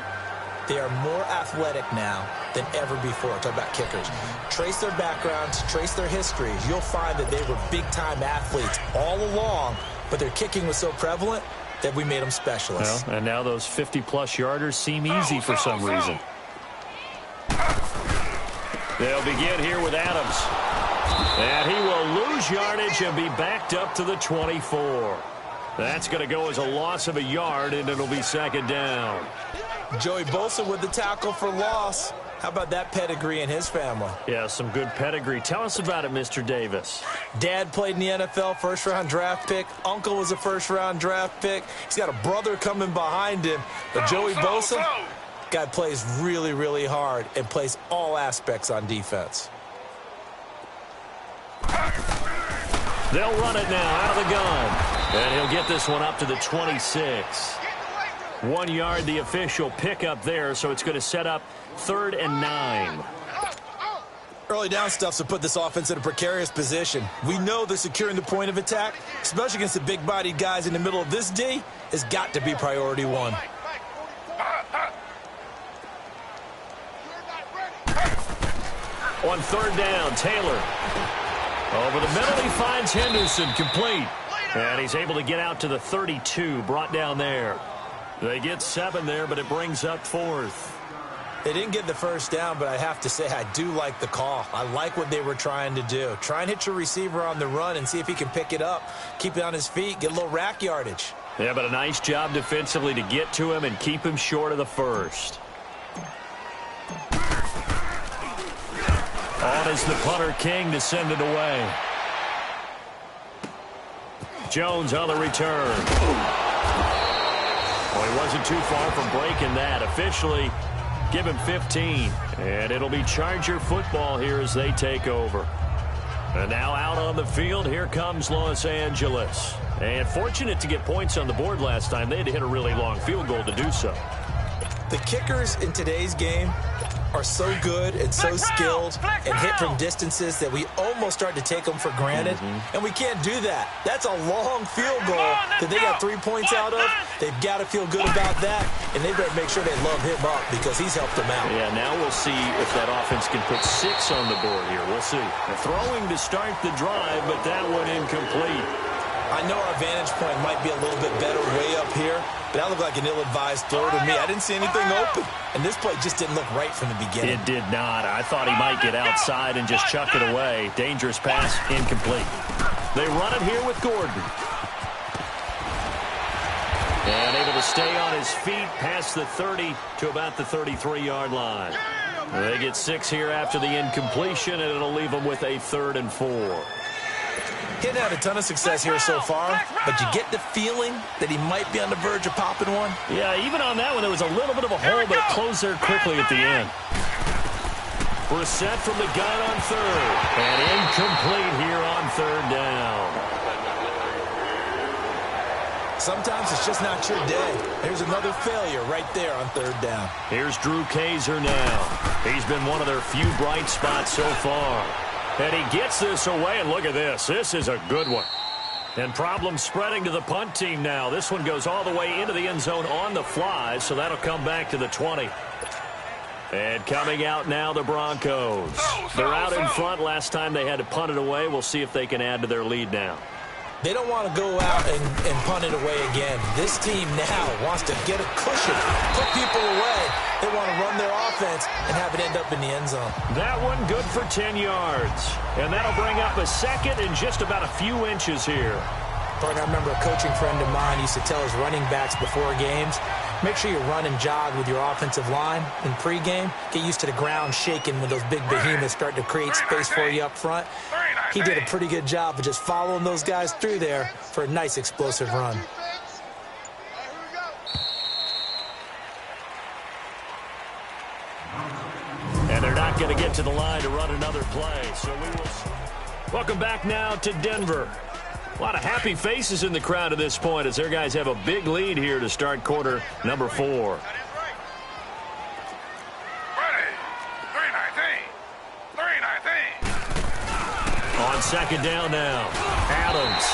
They are more athletic now than ever before. Talk about kickers. Trace their backgrounds, trace their histories. You'll find that they were big-time athletes all along, but their kicking was so prevalent that we made them specialists. Well, and now those 50-plus yarders seem easy for some reason. They'll begin here with Adams. And he will lose yardage and be backed up to the 24. That's going to go as a loss of a yard, and it'll be second down. Joey Bosa with the tackle for loss. How about that pedigree in his family? Yeah, some good pedigree. Tell us about it, Mr. Davis. Dad played in the NFL, first-round draft pick. Uncle was a first-round draft pick. He's got a brother coming behind him. But Joey Bosa, guy plays really, really hard and plays all aspects on defense. They'll run it now out of the gun. And he'll get this one up to the 26. 1 yard, the official pickup there, so it's going to set up 3rd and 9. Early down stuff to put this offense in a precarious position. We know that securing the point of attack, especially against the big-bodied guys in the middle of this D, has got to be priority one. On 3rd down, Taylor. Over the middle, he finds Henderson, complete. And he's able to get out to the 32, brought down there. They get 7 there, but it brings up 4th. They didn't get the first down, but I have to say I do like the call. I like what they were trying to do. Try and hit your receiver on the run and see if he can pick it up, keep it on his feet, get a little rack yardage. Yeah, but a nice job defensively to get to him and keep him short of the first. On is the punter King to send it away. Jones on the return. Well, he wasn't too far from breaking that. Officially, give him 15. And it'll be Charger football here as they take over. And now out on the field, here comes Los Angeles. And fortunate to get points on the board last time. They had to hit a really long field goal to do so. The kickers in today's game are so good and so skilled and hit from distances that we almost start to take them for granted. And we can't do that. That's a long field goal that they got 3 points out of. They've got to feel good about that, and they better make sure they love him up because he's helped them out. Yeah, now we'll see if that offense can put 6 on the board here. We'll see. Throwing to start the drive, but that one incomplete. I know our vantage point might be a little bit better way up here, but that looked like an ill-advised throw to me. I didn't see anything open, and this play just didn't look right from the beginning. It did not. I thought he might get outside and just chuck it away. Dangerous pass, incomplete. They run it here with Gordon. And able to stay on his feet past the 30 to about the 33-yard line. They get 6 here after the incompletion, and it'll leave them with a 3rd and 4. He's had a ton of success here so far, but you get the feeling that he might be on the verge of popping one. Yeah, even on that one, there was a little bit of a hole, but it closed there quickly at the end. Brissett from the gun on 3rd, and incomplete here on 3rd down. Sometimes it's just not your day. There's another failure right there on 3rd down. Here's Drew Kaiser now. He's been one of their few bright spots so far. And he gets this away, and look at this. This is a good one. And problems spreading to the punt team now. This one goes all the way into the end zone on the fly, so that'll come back to the 20. And coming out now, the Broncos. They're out in front. Last time they had to punt it away. We'll see if they can add to their lead now. They don't want to go out and punt it away again. This team now wants to get a cushion, put people away. They want to run their offense and have it end up in the end zone. That one good for 10 yards. And that'll bring up a 2nd and just about a few inches here. Partner, I remember a coaching friend of mine used to tell his running backs before games, make sure you run and jog with your offensive line in pregame. Get used to the ground shaking when those big behemoths start to create space for you up front. He did a pretty good job of just following those guys through there for a nice explosive run. And they're not going to get to the line to run another play. So we will. Welcome back now to Denver. A lot of happy faces in the crowd at this point as their guys have a big lead here to start quarter number 4. Ready. 3-19. 3-19. On 2nd down now, Adams.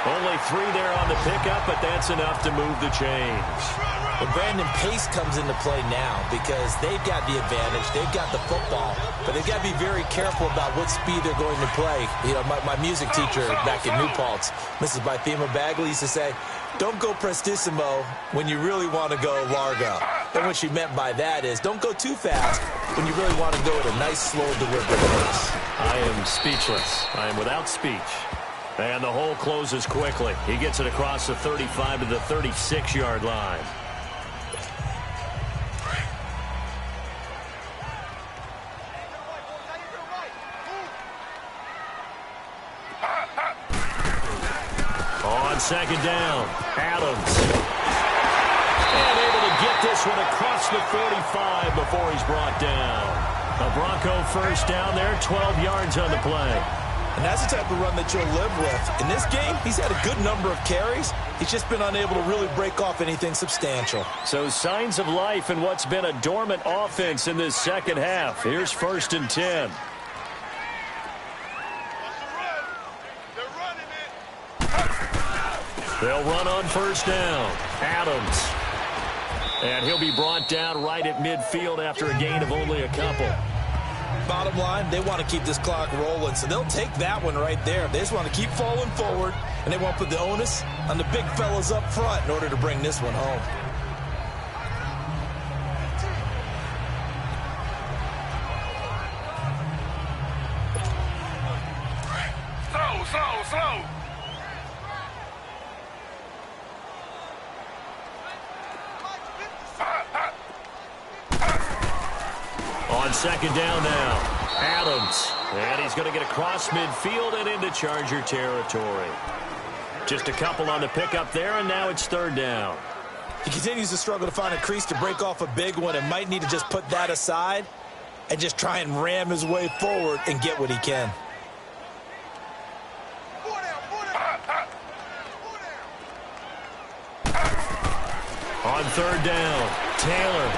Only 3 there on the pickup, but that's enough to move the chains. Well, Brandon, pace comes into play now because they've got the advantage. They've got the football, but they've got to be very careful about what speed they're going to play. You know, my music teacher back in New Paltz, Mrs. Bythema Bagley, used to say, don't go prestissimo when you really want to go largo. And what she meant by that is don't go too fast when you really want to go at a nice, slow, deliberate pace. I am speechless. I am without speech. And the hole closes quickly. He gets it across the 35 to the 36-yard line. On second down, Adams. And able to get this one across the 45 before he's brought down. A Bronco first down there, 12 yards on the play. And that's the type of run that you'll live with. In this game, he's had a good number of carries. He's just been unable to really break off anything substantial. So signs of life in what's been a dormant offense in this second half. Here's 1st and 10. They'll run on first down. Adams. And he'll be brought down right at midfield after a gain of only a couple. Bottom line, they want to keep this clock rolling, so they'll take that one right there. They just want to keep falling forward, and they want to put the onus on the big fellas up front in order to bring this one home. Slow. On second down now, Adams. And he's going to get across midfield and into Charger territory. Just a couple on the pickup there, and now it's 3rd down. He continues to struggle to find a crease to break off a big one and might need to just put that aside and just try and ram his way forward and get what he can. On 3rd down, Taylor.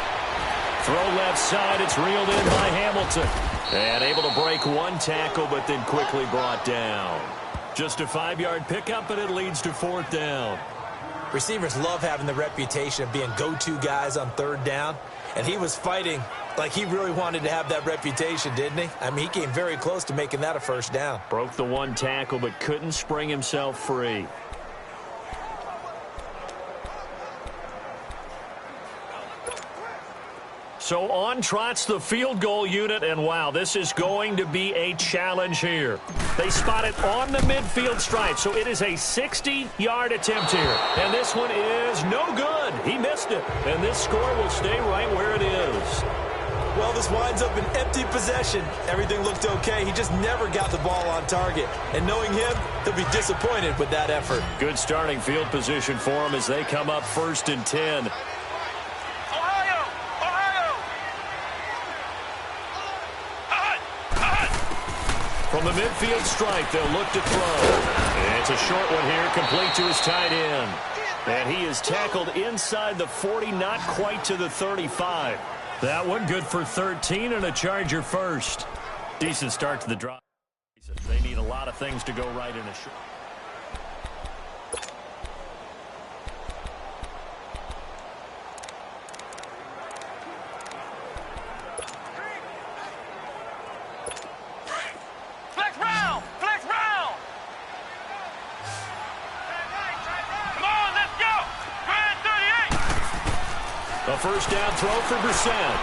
Throw left side, it's reeled in by Hamilton. And able to break one tackle, but then quickly brought down. Just a 5-yard pickup, but it leads to 4th down. Receivers love having the reputation of being go-to guys on 3rd down. And he was fighting like he really wanted to have that reputation, didn't he? I mean, he came very close to making that a 1st down. Broke the one tackle, but couldn't spring himself free. So on trots the field goal unit, and wow, this is going to be a challenge here. They spot it on the midfield stripe, so it is a 60-yard attempt here. And this one is no good. He missed it, and this score will stay right where it is. Well, this winds up an empty possession. Everything looked okay. He just never got the ball on target. And knowing him, he'll be disappointed with that effort. Good starting field position for him as they come up 1st and 10. From the midfield strike, they'll look to throw. And it's a short one here, complete to his tight end. And he is tackled inside the 40, not quite to the 35. That one good for 13 and a Charger first. Decent start to the drive. They need a lot of things to go right in a short. A first down throw for Brissett.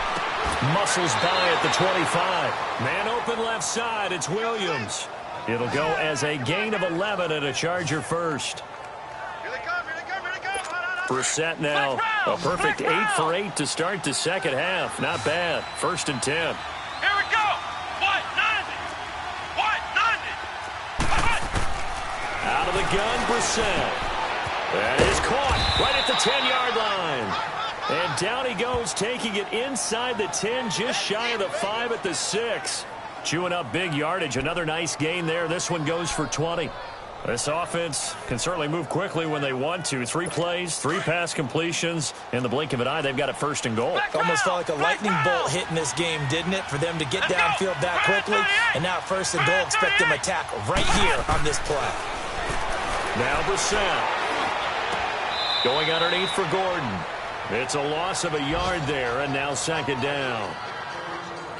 Muscles by at the 25. Man open left side. It's Williams. It'll go as a gain of 11 and a Charger first. Brissett now a perfect 8 for 8 to start the second half. Not bad. 1st and 10. Here we go. What? 90. Out of the gun, Brissett. That is caught right at the 10-yard line. And down he goes, taking it inside the 10, just shy of the 5 at the 6. Chewing up big yardage. Another nice gain there. This one goes for 20. This offense can certainly move quickly when they want to. 3 plays, 3 pass completions. In the blink of an eye, they've got it 1st and goal. Almost felt like a lightning bolt hit in this game, didn't it? For them to get downfield that quickly. And now 1st and goal, expect them to attack right here on this play. Now Brissett. Going underneath for Gordon. It's a loss of a yard there, and now second down.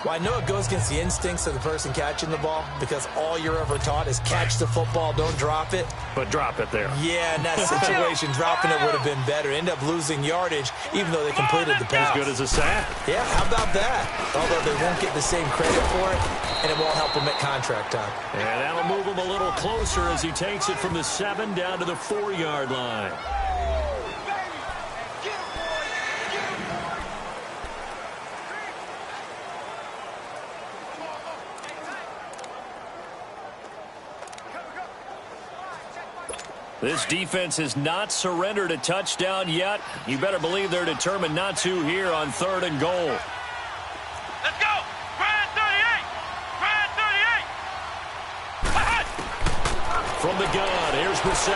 Well, I know it goes against the instincts of the person catching the ball because all you're ever taught is catch the football, don't drop it. But drop it there. Yeah, in that situation, dropping it would have been better. End up losing yardage even though they completed the pass. As good as a sack. Yeah, how about that? Although they won't get the same credit for it, and it won't help them at contract time. And that'll move him a little closer as he takes it from the 7 down to the 4-yard line. This defense has not surrendered a touchdown yet. You better believe they're determined not to here on 3rd and goal. Let's go! Grand 38! Grand 38! From the gun, here's Brissett.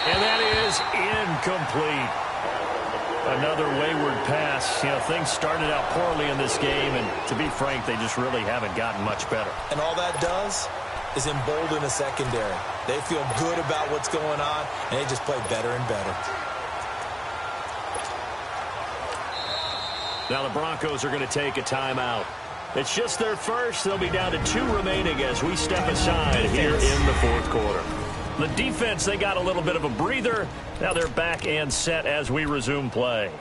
And that is incomplete. Another wayward pass. You know, things started out poorly in this game, and to be frank, they just really haven't gotten much better. And all that does is embolden a secondary. They feel good about what's going on, and they just play better and better. Now the Broncos are going to take a timeout. It's just their first. They'll be down to 2 remaining as we step aside here in the 4th quarter. The defense, they got a little bit of a breather. Now they're back and set as we resume play.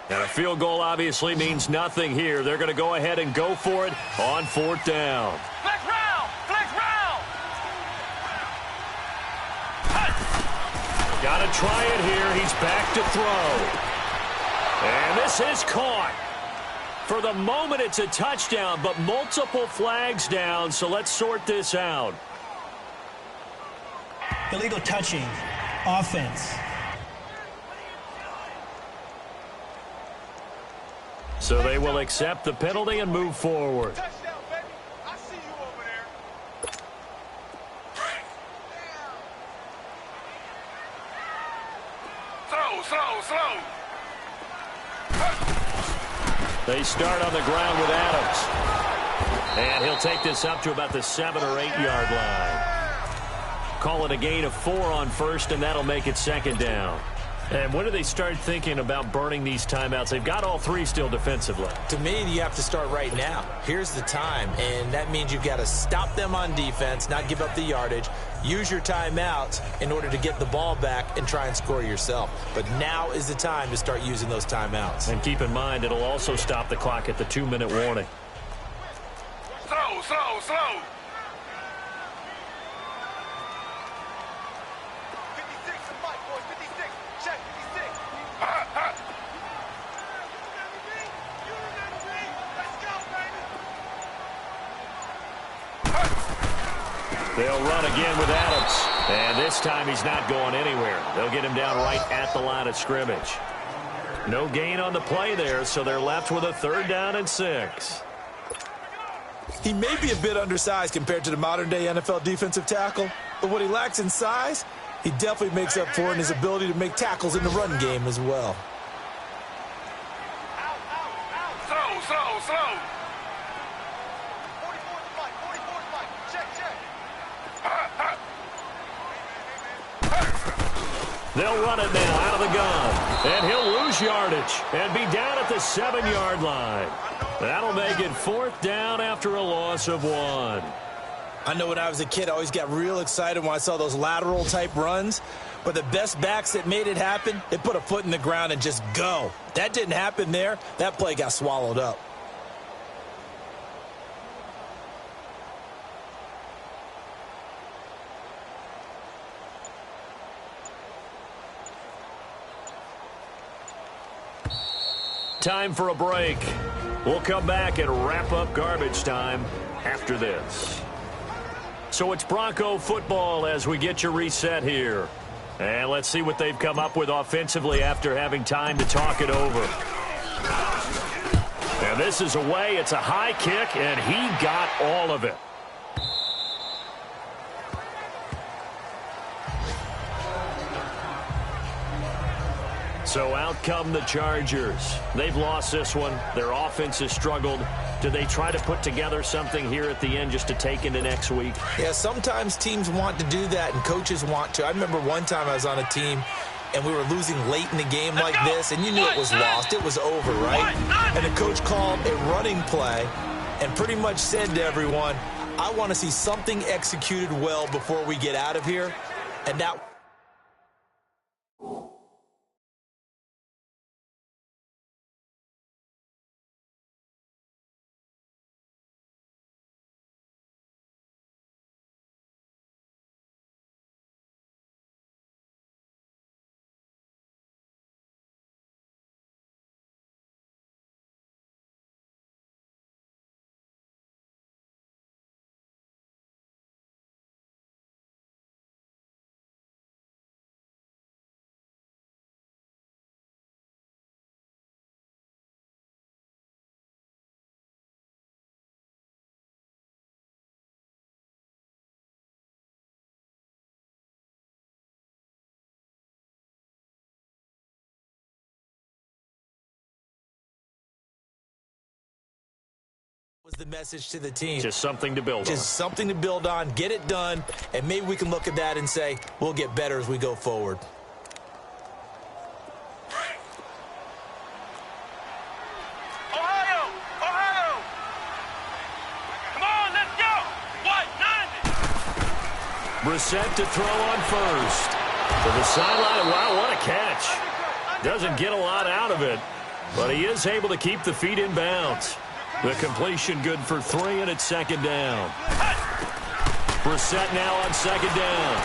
And a field goal obviously means nothing here. They're going to go ahead and go for it on 4th down. Flex round! Flex round! Got to try it here. He's back to throw. And this is caught. For the moment, it's a touchdown, but multiple flags down, so let's sort this out. Illegal touching. Offense. So they will accept the penalty and move forward. Touchdown, baby! I see you over there. Slow! They start on the ground with Adams. And he'll take this up to about the 7 or 8 yard line. Call it a gain of 4 on 1st, and that'll make it 2nd down. And when do they start thinking about burning these timeouts? They've got all 3 still defensively. To me, you have to start right now. Here's the time, and that means you've got to stop them on defense, not give up the yardage, use your timeouts in order to get the ball back and try and score yourself. But now is the time to start using those timeouts. And keep in mind, it'll also stop the clock at the 2-minute warning. Slow! 56, Mike, boys, 56. Check, 56. They'll run again with Adams. And this time he's not going anywhere. They'll get him down right at the line of scrimmage. No gain on the play there, so they're left with a 3rd down and 6. He may be a bit undersized compared to the modern-day NFL defensive tackle, but what he lacks in size, he definitely makes up for in his ability to make tackles in the run game as well. Slow! 44 Mike. Check. They'll run it now out of the gun. And he'll lose yardage and be down at the 7-yard line. That'll make it 4th down after a loss of 1. I know when I was a kid, I always got real excited when I saw those lateral-type runs. But the best backs that made it happen, they put a foot in the ground and just go. That didn't happen there. That play got swallowed up. Time for a break. We'll come back and wrap up garbage time after this. So it's Bronco football as we get you reset here. And let's see what they've come up with offensively after having time to talk it over. And this is away. It's a high kick, and he got all of it. So out come the Chargers. They've lost this one. Their offense has struggled. Do they try to put together something here at the end just to take into next week? Yeah, sometimes teams want to do that and coaches want to. I remember one time I was on a team and we were losing late in the game like this, and you knew it was lost. It was over, right? And the coach called a running play and pretty much said to everyone, I want to see something executed well before we get out of here. And that was the message to the team. Just something to build on. Just something to build on, get it done, and maybe we can look at that and say, we'll get better as we go forward. Ohio! Ohio! Come on, let's go! What? 90! Brissett to throw on first. To the sideline. Wow, what a catch. Doesn't get a lot out of it, but he is able to keep the feet in bounds. The completion good for 3, and it's second down. Brissett now on second down.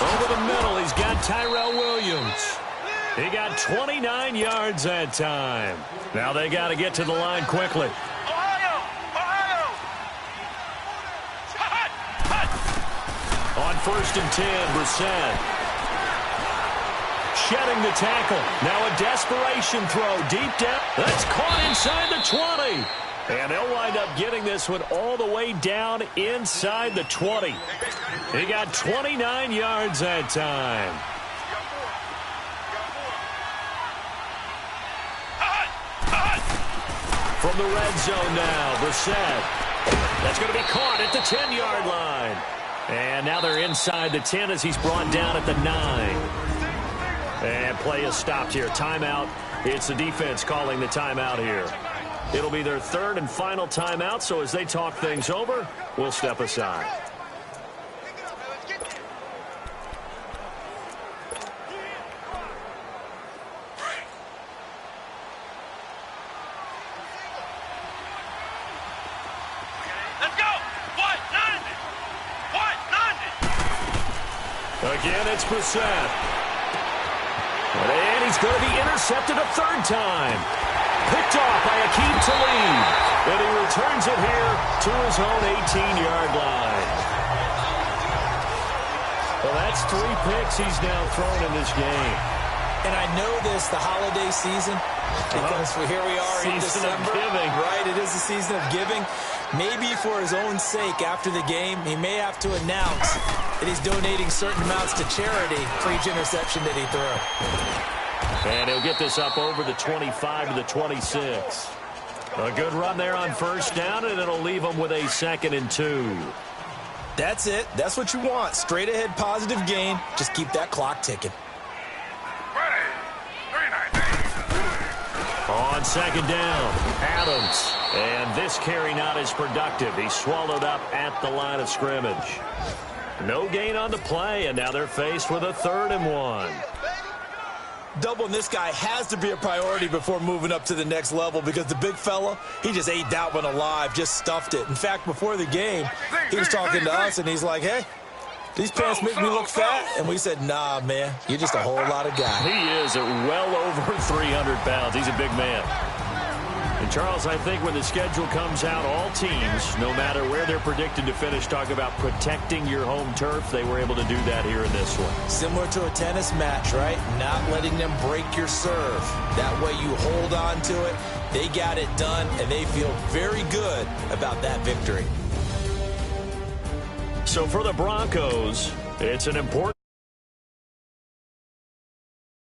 Over the middle, he's got Tyrell Williams. He got 29 yards that time. Now they got to get to the line quickly. Ohio! Ohio! On 1st and 10, Brissett. Shedding the tackle. Now a desperation throw deep down. That's caught inside the 20. And they'll wind up getting this one all the way down inside the 20. He got 29 yards that time. From the red zone now, Brissett. That's going to be caught at the 10-yard line. And now they're inside the 10 as he's brought down at the 9. And play is stopped here. Timeout. It's the defense calling the timeout here. It'll be their 3rd and final timeout, so as they talk things over, we'll step aside. Let's go! What? 90! What? 90! Again, it's Brissett. And he's going to be intercepted a 3rd time. Picked off by Akeem Talib. And he returns it here to his own 18-yard line. Well, that's 3 picks he's now thrown in this game. And I know this, the holiday season, because here we are in December. Season of giving. Right, it is the season of giving. Maybe for his own sake after the game, he may have to announce that he's donating certain amounts to charity for each interception that he threw. And he'll get this up over the 25 to the 26. A good run there on 1st down, and it'll leave him with a 2nd and 2. That's it. That's what you want. Straight ahead positive gain. Just keep that clock ticking. On 2nd down, Adams. And this carry not as productive. He's swallowed up at the line of scrimmage. No gain on the play, and now they're faced with a 3rd and 1. Doubling this guy has to be a priority before moving up to the next level, because the big fella, he just ate that one alive, just stuffed it. In fact, before the game, he was talking to us, and he's like, hey, these pants make me look fat. And we said, nah, man, you're just a whole lot of guy. He is at well over 300 pounds. He's a big man. And, Charles, I think when the schedule comes out, all teams, no matter where they're predicted to finish, talk about protecting your home turf. They were able to do that here in this one. Similar to a tennis match, right? Not letting them break your serve. That way you hold on to it. They got it done, and they feel very good about that victory. So for the Broncos, it's an important